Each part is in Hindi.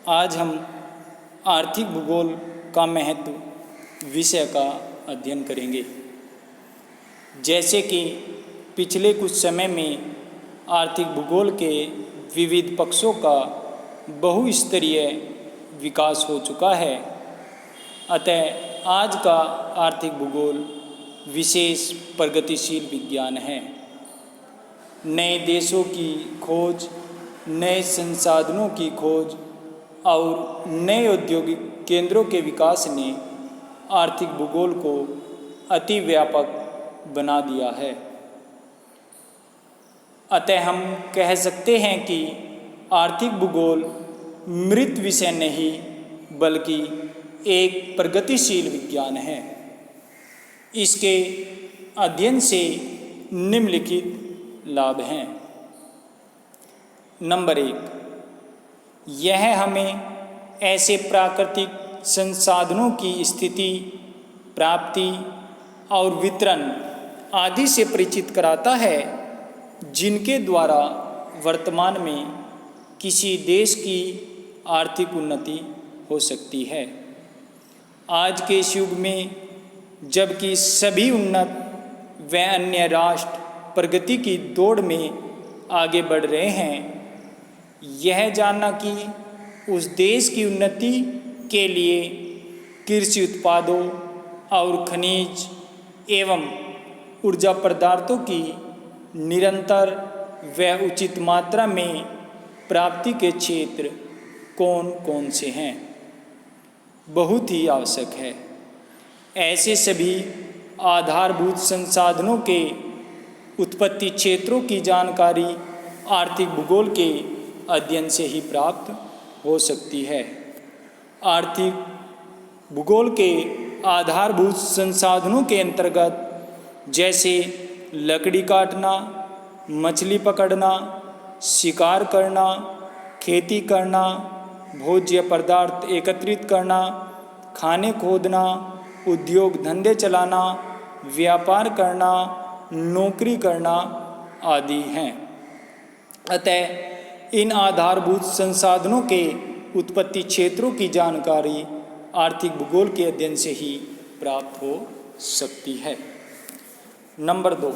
आज हम आर्थिक भूगोल का महत्व विषय का अध्ययन करेंगे। जैसे कि पिछले कुछ समय में आर्थिक भूगोल के विविध पक्षों का बहुस्तरीय विकास हो चुका है, अतः आज का आर्थिक भूगोल विशेष प्रगतिशील विज्ञान है। नए देशों की खोज, नए संसाधनों की खोज और नए औद्योगिक केंद्रों के विकास ने आर्थिक भूगोल को अति व्यापक बना दिया है। अतः हम कह सकते हैं कि आर्थिक भूगोल मृत विषय नहीं बल्कि एक प्रगतिशील विज्ञान है। इसके अध्ययन से निम्नलिखित लाभ हैं। नंबर 1, यह हमें ऐसे प्राकृतिक संसाधनों की स्थिति, प्राप्ति और वितरण आदि से परिचित कराता है जिनके द्वारा वर्तमान में किसी देश की आर्थिक उन्नति हो सकती है। आज के इस युग में जबकि सभी उन्नत व अन्य राष्ट्र प्रगति की दौड़ में आगे बढ़ रहे हैं, यह जानना कि उस देश की उन्नति के लिए कृषि उत्पादों और खनिज एवं ऊर्जा पदार्थों की निरंतर व उचित मात्रा में प्राप्ति के क्षेत्र कौन कौन से हैं, बहुत ही आवश्यक है। ऐसे सभी आधारभूत संसाधनों के उत्पत्ति क्षेत्रों की जानकारी आर्थिक भूगोल के अध्ययन से ही प्राप्त हो सकती है। आर्थिक भूगोल के आधारभूत संसाधनों के अंतर्गत जैसे लकड़ी काटना, मछली पकड़ना, शिकार करना, खेती करना, भोज्य पदार्थ एकत्रित करना, खाने खोदना, उद्योग धंधे चलाना, व्यापार करना, नौकरी करना आदि हैं। अतः इन आधारभूत संसाधनों के उत्पत्ति क्षेत्रों की जानकारी आर्थिक भूगोल के अध्ययन से ही प्राप्त हो सकती है। नंबर 2,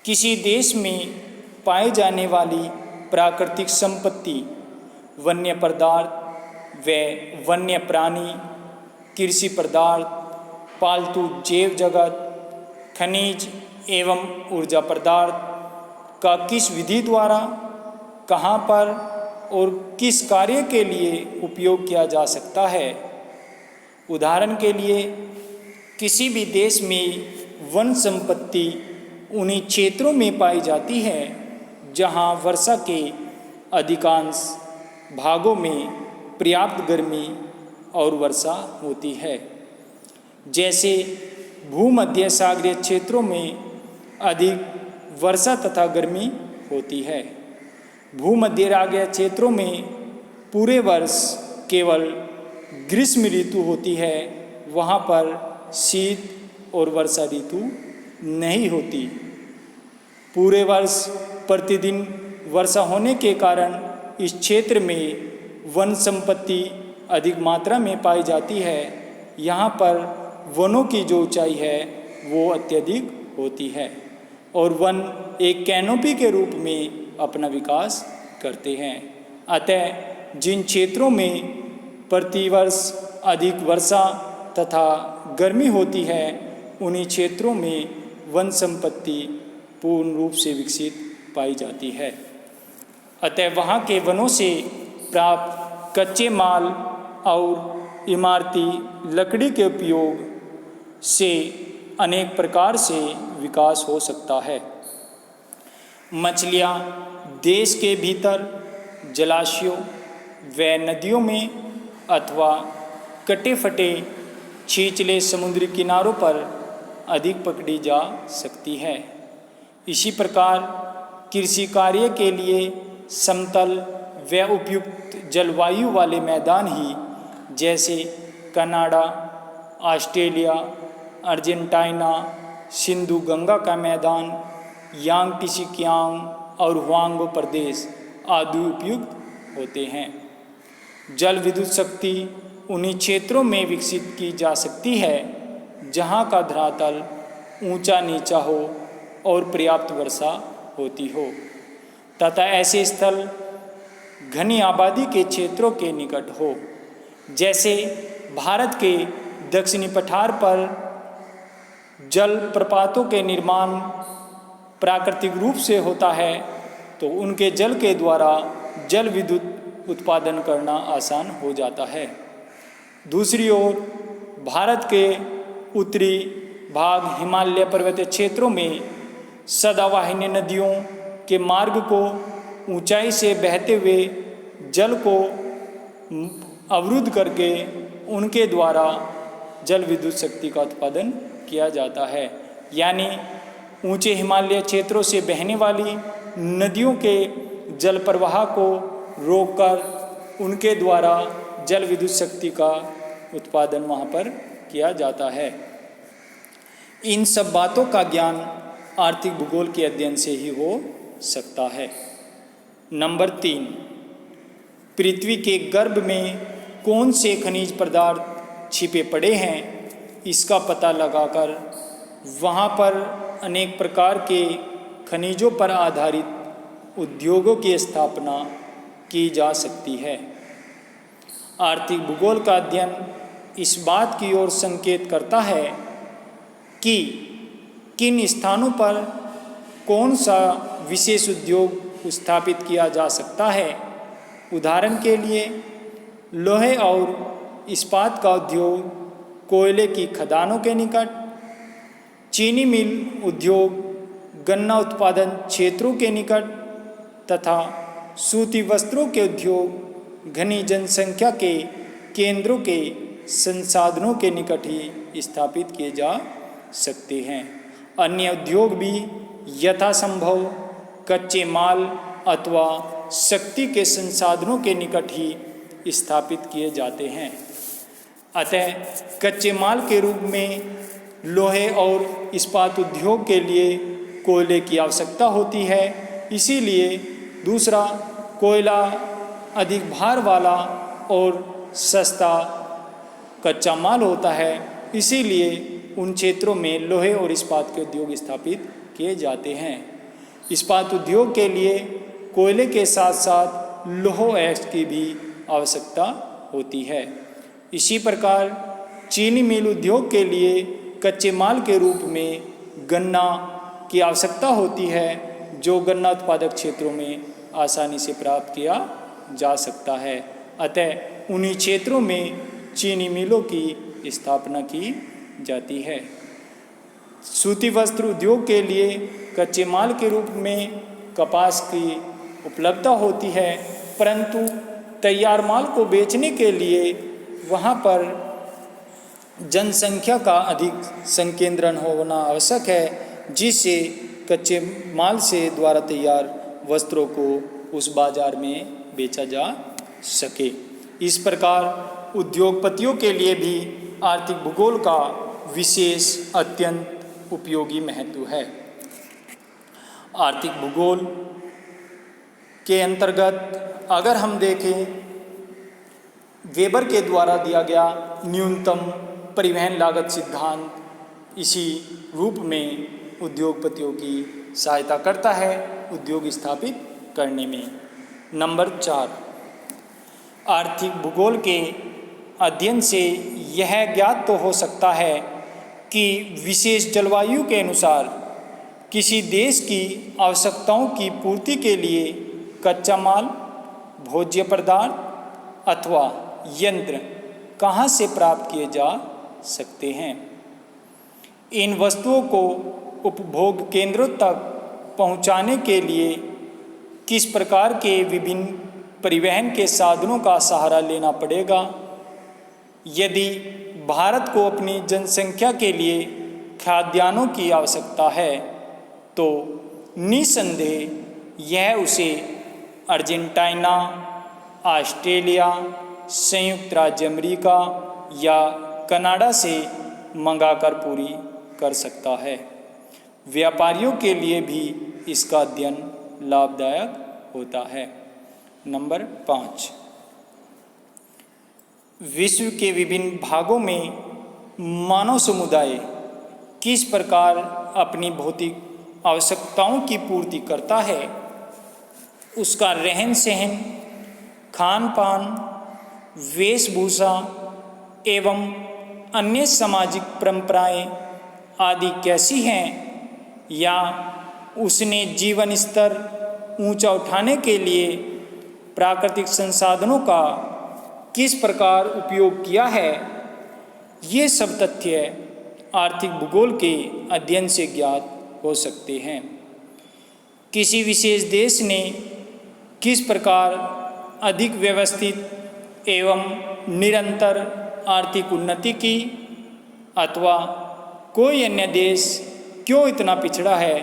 किसी देश में पाए जाने वाली प्राकृतिक संपत्ति, वन्य पदार्थ व वन्य प्राणी, कृषि पदार्थ, पालतू जैव जगत, खनिज एवं ऊर्जा पदार्थ का किस विधि द्वारा, कहाँ पर और किस कार्य के लिए उपयोग किया जा सकता है। उदाहरण के लिए किसी भी देश में वन संपत्ति उन्हीं क्षेत्रों में पाई जाती है जहाँ वर्षा के अधिकांश भागों में पर्याप्त गर्मी और वर्षा होती है। जैसे भूमध्य सागरीय क्षेत्रों में अधिक वर्षा तथा गर्मी होती है। भूमध्यसागरीय क्षेत्रों में पूरे वर्ष केवल ग्रीष्म ऋतु होती है, वहाँ पर शीत और वर्षा ऋतु नहीं होती। पूरे वर्ष प्रतिदिन वर्षा होने के कारण इस क्षेत्र में वन संपत्ति अधिक मात्रा में पाई जाती है। यहाँ पर वनों की जो ऊंचाई है वो अत्यधिक होती है और वन एक कैनोपी के रूप में अपना विकास करते हैं। अतः जिन क्षेत्रों में प्रतिवर्ष अधिक वर्षा तथा गर्मी होती है, उन्हीं क्षेत्रों में वन संपत्ति पूर्ण रूप से विकसित पाई जाती है। अतः वहाँ के वनों से प्राप्त कच्चे माल और इमारती लकड़ी के उपयोग से अनेक प्रकार से विकास हो सकता है। मछलियाँ देश के भीतर जलाशयों व नदियों में अथवा कटे फटे छिछले समुद्री किनारों पर अधिक पकड़ी जा सकती है। इसी प्रकार कृषि कार्य के लिए समतल व उपयुक्त जलवायु वाले मैदान ही जैसे Canada, Australia, Argentina, Sindhu Ganga का मैदान, यांगटीसिकियांग और हुआंगो प्रदेश आदि उपयुक्त होते हैं। जल विद्युत शक्ति उन्हीं क्षेत्रों में विकसित की जा सकती है जहाँ का धरातल ऊंचा नीचा हो और पर्याप्त वर्षा होती हो, तथा ऐसे स्थल घनी आबादी के क्षेत्रों के निकट हो। जैसे भारत के दक्षिणी पठार पर जल प्रपातों के निर्माण प्राकृतिक रूप से होता है, तो उनके जल के द्वारा जल विद्युत उत्पादन करना आसान हो जाता है। दूसरी ओर भारत के उत्तरी भाग हिमालय पर्वतीय क्षेत्रों में सदावाहिनी नदियों के मार्ग को ऊंचाई से बहते हुए जल को अवरुद्ध करके उनके द्वारा जल विद्युत शक्ति का उत्पादन किया जाता है। यानी ऊंचे हिमालय क्षेत्रों से बहने वाली नदियों के जल प्रवाह को रोककर उनके द्वारा जल विद्युत शक्ति का उत्पादन वहाँ पर किया जाता है। इन सब बातों का ज्ञान आर्थिक भूगोल के अध्ययन से ही हो सकता है। नंबर 3, पृथ्वी के गर्भ में कौन से खनिज पदार्थ छिपे पड़े हैं, इसका पता लगाकर वहाँ पर अनेक प्रकार के खनिजों पर आधारित उद्योगों की स्थापना की जा सकती है। आर्थिक भूगोल का अध्ययन इस बात की ओर संकेत करता है कि किन स्थानों पर कौन सा विशेष उद्योग स्थापित किया जा सकता है। उदाहरण के लिए लोहे और इस्पात का उद्योग कोयले की खदानों के निकट, चीनी मिल उद्योग गन्ना उत्पादन क्षेत्रों के निकट तथा सूती वस्त्रों के उद्योग घनी जनसंख्या के केंद्रों के संसाधनों के निकट ही स्थापित किए जा सकते हैं। अन्य उद्योग भी यथासंभव कच्चे माल अथवा शक्ति के संसाधनों के निकट ही स्थापित किए जाते हैं। अतः कच्चे माल के रूप में लोहे और इस्पात उद्योग के लिए कोयले की आवश्यकता होती है। इसीलिए दूसरा, कोयला अधिक भार वाला और सस्ता कच्चा माल होता है, इसीलिए उन क्षेत्रों में लोहे और इस्पात के उद्योग स्थापित किए जाते हैं। इस्पात उद्योग के लिए कोयले के साथ साथ लौह अयस्क की भी आवश्यकता होती है। इसी प्रकार चीनी मिल उद्योग के लिए कच्चे माल के रूप में गन्ना की आवश्यकता होती है, जो गन्ना उत्पादक क्षेत्रों में आसानी से प्राप्त किया जा सकता है। अतः उन्हीं क्षेत्रों में चीनी मिलों की स्थापना की जाती है। सूती वस्त्र उद्योग के लिए कच्चे माल के रूप में कपास की उपलब्धता होती है, परंतु तैयार माल को बेचने के लिए वहाँ पर जनसंख्या का अधिक संकेंद्रण होना आवश्यक है, जिससे कच्चे माल से द्वारा तैयार वस्त्रों को उस बाजार में बेचा जा सके। इस प्रकार उद्योगपतियों के लिए भी आर्थिक भूगोल का विशेष अत्यंत उपयोगी महत्व है। आर्थिक भूगोल के अंतर्गत अगर हम देखें, वेबर के द्वारा दिया गया न्यूनतम परिवहन लागत सिद्धांत इसी रूप में उद्योगपतियों की सहायता करता है उद्योग स्थापित करने में। नंबर 4, आर्थिक भूगोल के अध्ययन से यह ज्ञात तो हो सकता है कि विशेष जलवायु के अनुसार किसी देश की आवश्यकताओं की पूर्ति के लिए कच्चा माल, भोज्य पदार्थ अथवा यंत्र कहाँ से प्राप्त किए जा सकते हैं। इन वस्तुओं को उपभोग केंद्रों तक पहुँचाने के लिए किस प्रकार के विभिन्न परिवहन के साधनों का सहारा लेना पड़ेगा। यदि भारत को अपनी जनसंख्या के लिए खाद्यान्नों की आवश्यकता है, तो निसंदेह यह उसे अर्जेंटीना, ऑस्ट्रेलिया, संयुक्त राज्य अमेरिका या कनाडा से मंगाकर पूरी कर सकता है। व्यापारियों के लिए भी इसका अध्ययन लाभदायक होता है। नंबर 5, विश्व के विभिन्न भागों में मानव समुदाय किस प्रकार अपनी भौतिक आवश्यकताओं की पूर्ति करता है, उसका रहन सहन, खान पान, वेशभूषा एवं अन्य सामाजिक परंपराएं आदि कैसी हैं, या उसने जीवन स्तर ऊंचा उठाने के लिए प्राकृतिक संसाधनों का किस प्रकार उपयोग किया है, ये सब तथ्य आर्थिक भूगोल के अध्ययन से ज्ञात हो सकते हैं। किसी विशेष देश ने किस प्रकार अधिक व्यवस्थित एवं निरंतर आर्थिक उन्नति की, अथवा कोई अन्य देश क्यों इतना पिछड़ा है,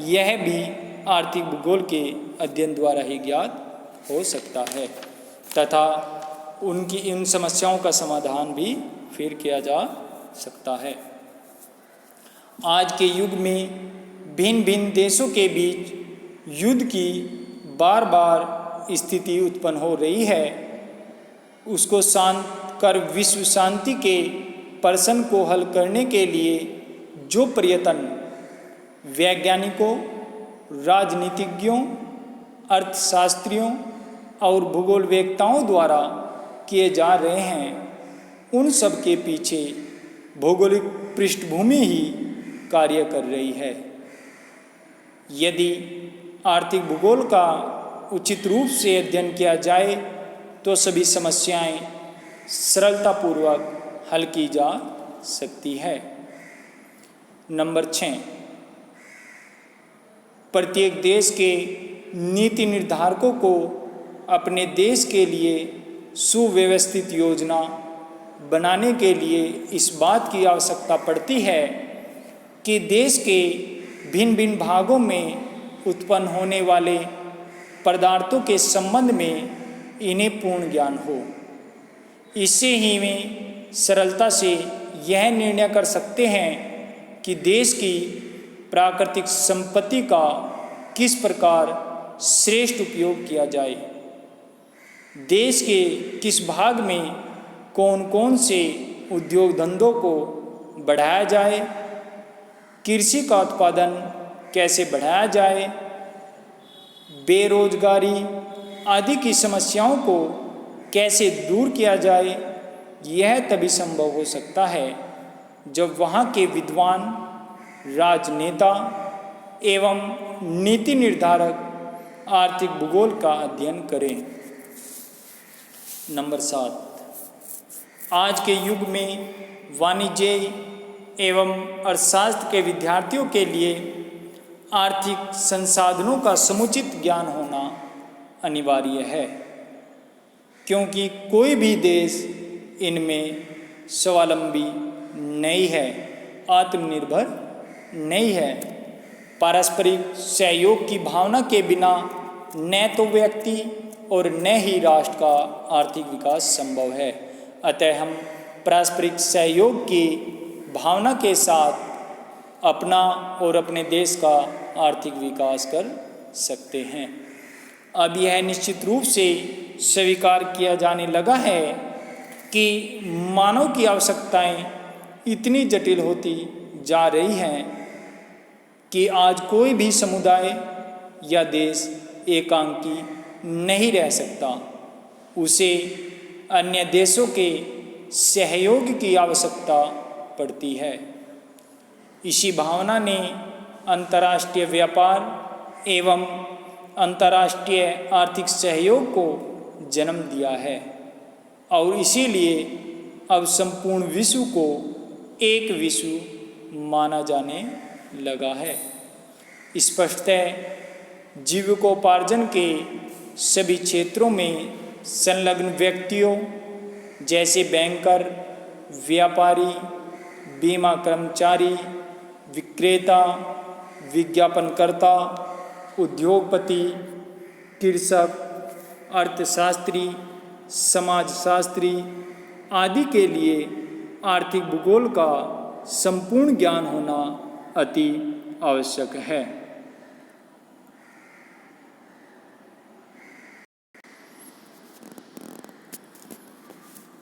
यह भी आर्थिक भूगोल के अध्ययन द्वारा ही ज्ञात हो सकता है तथा उनकी इन समस्याओं का समाधान भी फिर किया जा सकता है। आज के युग में भिन्न भिन्न देशों के बीच युद्ध की बार बार स्थिति उत्पन्न हो रही है। उसको शांत कर विश्व शांति के प्रश्न को हल करने के लिए जो प्रयत्न वैज्ञानिकों, राजनीतिज्ञों, अर्थशास्त्रियों और भूगोलवेत्ताओं द्वारा किए जा रहे हैं, उन सब के पीछे भौगोलिक पृष्ठभूमि ही कार्य कर रही है। यदि आर्थिक भूगोल का उचित रूप से अध्ययन किया जाए तो सभी समस्याएं सरलतापूर्वक हल की जा सकती है। नंबर 6, प्रत्येक देश के नीति निर्धारकों को अपने देश के लिए सुव्यवस्थित योजना बनाने के लिए इस बात की आवश्यकता पड़ती है कि देश के भिन्न भिन्न भागों में उत्पन्न होने वाले पदार्थों के संबंध में इन्हें पूर्ण ज्ञान हो। इससे ही वे सरलता से यह निर्णय कर सकते हैं कि देश की प्राकृतिक संपत्ति का किस प्रकार श्रेष्ठ उपयोग किया जाए, देश के किस भाग में कौन कौन से उद्योग धंधों को बढ़ाया जाए, कृषि का उत्पादन कैसे बढ़ाया जाए, बेरोजगारी आदि की समस्याओं को कैसे दूर किया जाए। यह तभी संभव हो सकता है जब वहाँ के विद्वान, राजनेता एवं नीति निर्धारक आर्थिक भूगोल का अध्ययन करें। नंबर 7, आज के युग में वाणिज्य एवं अर्थशास्त्र के विद्यार्थियों के लिए आर्थिक संसाधनों का समुचित ज्ञान होना अनिवार्य है, क्योंकि कोई भी देश इनमें स्वावलंबी नहीं है, आत्मनिर्भर नहीं है। पारस्परिक सहयोग की भावना के बिना न तो व्यक्ति और न ही राष्ट्र का आर्थिक विकास संभव है। अतः हम पारस्परिक सहयोग की भावना के साथ अपना और अपने देश का आर्थिक विकास कर सकते हैं। अब यह निश्चित रूप से स्वीकार किया जाने लगा है कि मानव की आवश्यकताएं इतनी जटिल होती जा रही हैं कि आज कोई भी समुदाय या देश एकांकी नहीं रह सकता। उसे अन्य देशों के सहयोग की आवश्यकता पड़ती है। इसी भावना ने अंतर्राष्ट्रीय व्यापार एवं अंतर्राष्ट्रीय आर्थिक सहयोग को जन्म दिया है और इसीलिए अब संपूर्ण विश्व को एक विश्व माना जाने लगा है। स्पष्टतः जीविकोपार्जन के सभी क्षेत्रों में संलग्न व्यक्तियों जैसे बैंकर, व्यापारी, बीमा कर्मचारी, विक्रेता, विज्ञापनकर्ता, उद्योगपति, कृषक, अर्थशास्त्री, समाजशास्त्री आदि के लिए आर्थिक भूगोल का संपूर्ण ज्ञान होना अति आवश्यक है।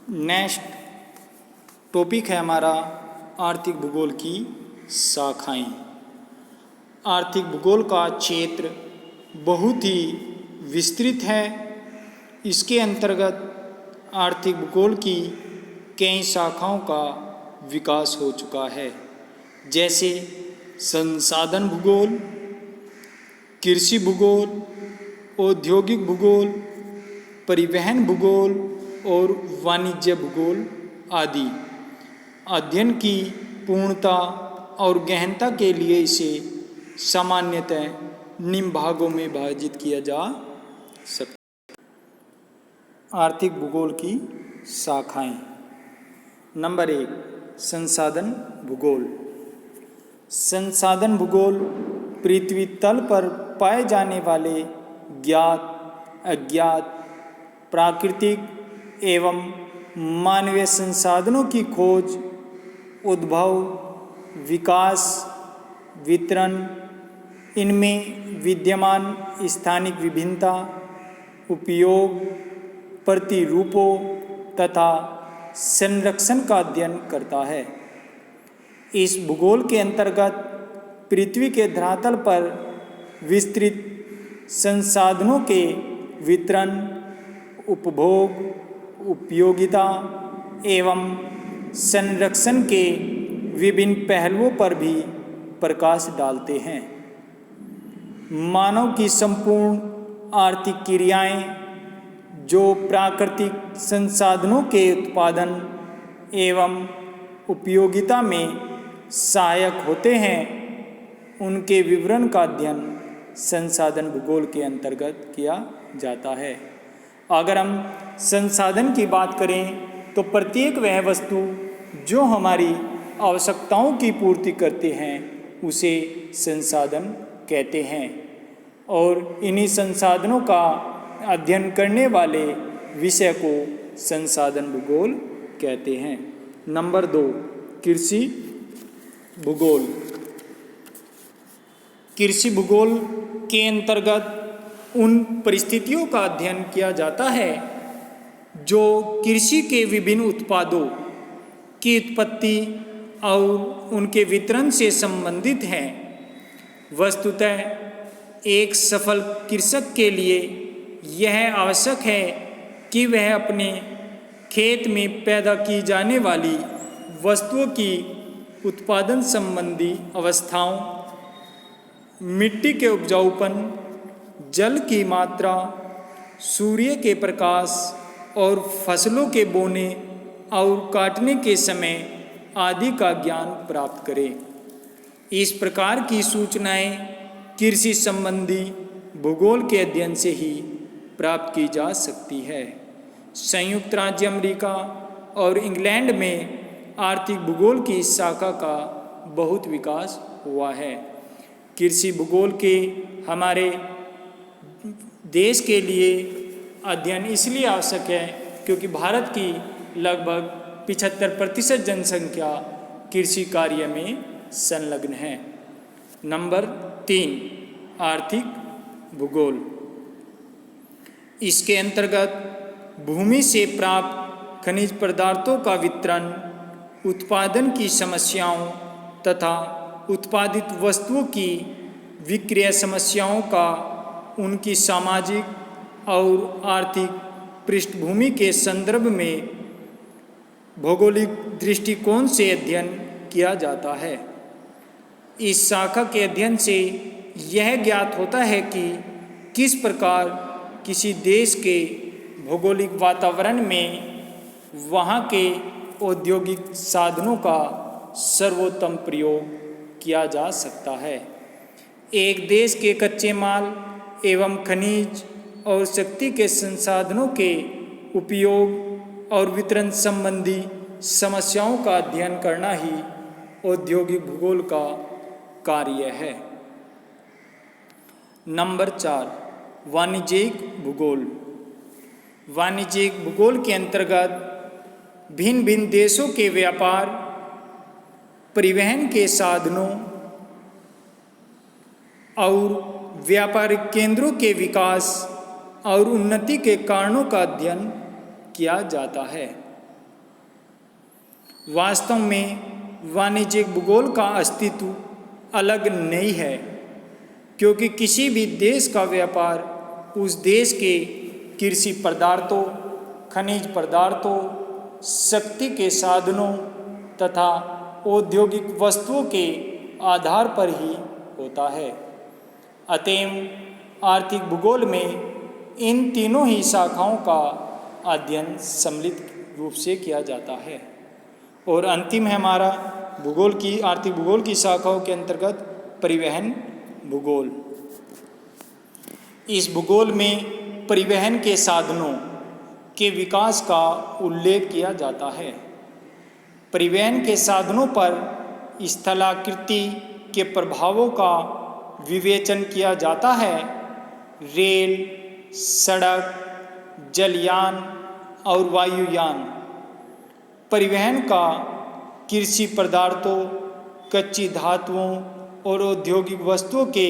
नेक्स्ट टॉपिक है हमारा आर्थिक भूगोल की शाखाएं। आर्थिक भूगोल का क्षेत्र बहुत ही विस्तृत है। इसके अंतर्गत आर्थिक भूगोल की कई शाखाओं का विकास हो चुका है, जैसे संसाधन भूगोल, कृषि भूगोल, औद्योगिक भूगोल, परिवहन भूगोल और वाणिज्य भूगोल आदि। अध्ययन की पूर्णता और गहनता के लिए इसे सामान्यतः निम्न भागों में विभाजित किया जा सकता है। आर्थिक भूगोल की शाखाएं। नंबर 1, संसाधन भूगोल। संसाधन भूगोल पृथ्वी तल पर पाए जाने वाले ज्ञात, अज्ञात, प्राकृतिक एवं मानवीय संसाधनों की खोज, उद्भव, विकास, वितरण, इनमें विद्यमान स्थानिक विभिन्नता, उपयोग, प्रतिरूपों तथा संरक्षण का अध्ययन करता है। इस भूगोल के अंतर्गत पृथ्वी के धरातल पर विस्तृत संसाधनों के वितरण, उपभोग, उपयोगिता एवं संरक्षण के विभिन्न पहलुओं पर भी प्रकाश डालते हैं। मानव की संपूर्ण आर्थिक क्रियाएं जो प्राकृतिक संसाधनों के उत्पादन एवं उपयोगिता में सहायक होते हैं, उनके विवरण का अध्ययन संसाधन भूगोल के अंतर्गत किया जाता है। अगर हम संसाधन की बात करें तो प्रत्येक वह वस्तु जो हमारी आवश्यकताओं की पूर्ति करते हैं उसे संसाधन कहते हैं, और इन्हीं संसाधनों का अध्ययन करने वाले विषय को संसाधन भूगोल कहते हैं। नंबर 2, कृषि भूगोल। कृषि भूगोल के अंतर्गत उन परिस्थितियों का अध्ययन किया जाता है जो कृषि के विभिन्न उत्पादों की उत्पत्ति और उनके वितरण से संबंधित हैं। वस्तुतः एक सफल कृषक के लिए यह आवश्यक है कि वह अपने खेत में पैदा की जाने वाली वस्तुओं की उत्पादन संबंधी अवस्थाओं, मिट्टी के उपजाऊपन, जल की मात्रा, सूर्य के प्रकाश और फसलों के बोने और काटने के समय आदि का ज्ञान प्राप्त करें। इस प्रकार की सूचनाएं कृषि संबंधी भूगोल के अध्ययन से ही प्राप्त की जा सकती है। संयुक्त राज्य अमेरिका और इंग्लैंड में आर्थिक भूगोल की इस शाखा का बहुत विकास हुआ है। कृषि भूगोल के हमारे देश के लिए अध्ययन इसलिए आवश्यक है क्योंकि भारत की लगभग 75% जनसंख्या कृषि कार्य में संलग्न है। नंबर 3, आर्थिक भूगोल। इसके अंतर्गत भूमि से प्राप्त खनिज पदार्थों का वितरण, उत्पादन की समस्याओं तथा उत्पादित वस्तुओं की विक्रय समस्याओं का उनकी सामाजिक और आर्थिक पृष्ठभूमि के संदर्भ में भौगोलिक दृष्टिकोण से अध्ययन किया जाता है। इस शाखा के अध्ययन से यह ज्ञात होता है कि किस प्रकार किसी देश के भौगोलिक वातावरण में वहाँ के औद्योगिक साधनों का सर्वोत्तम प्रयोग किया जा सकता है। एक देश के कच्चे माल एवं खनिज और शक्ति के संसाधनों के उपयोग और वितरण संबंधी समस्याओं का अध्ययन करना ही औद्योगिक भूगोल का कार्य है। नंबर 4, वाणिज्यिक भूगोल। वाणिज्यिक भूगोल के अंतर्गत भिन्न भिन्न देशों के व्यापार, परिवहन के साधनों और व्यापारिक केंद्रों के विकास और उन्नति के कारणों का अध्ययन किया जाता है। वास्तव में वाणिज्यिक भूगोल का अस्तित्व अलग नहीं है, क्योंकि किसी भी देश का व्यापार उस देश के कृषि पदार्थों, खनिज पदार्थों, शक्ति के साधनों तथा औद्योगिक वस्तुओं के आधार पर ही होता है। अतएव आर्थिक भूगोल में इन तीनों ही शाखाओं का अध्ययन सम्मिलित रूप से किया जाता है। और अंतिम है हमारा आर्थिक भूगोल की शाखाओं के अंतर्गत परिवहन भूगोल। इस भूगोल में परिवहन के साधनों के विकास का उल्लेख किया जाता है। परिवहन के साधनों पर स्थलाकृति के प्रभावों का विवेचन किया जाता है। रेल, सड़क, जलयान और वायुयान परिवहन का कृषि पदार्थों, कच्ची धातुओं और औद्योगिक वस्तुओं के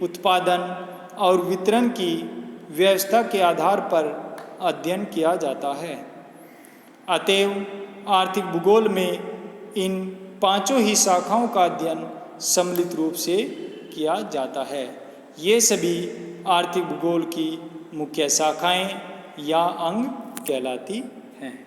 उत्पादन और वितरण की व्यवस्था के आधार पर अध्ययन किया जाता है। अतएव आर्थिक भूगोल में इन पांचों ही शाखाओं का अध्ययन सम्मिलित रूप से किया जाता है। ये सभी आर्थिक भूगोल की मुख्य शाखाएं या अंग कहलाती हैं।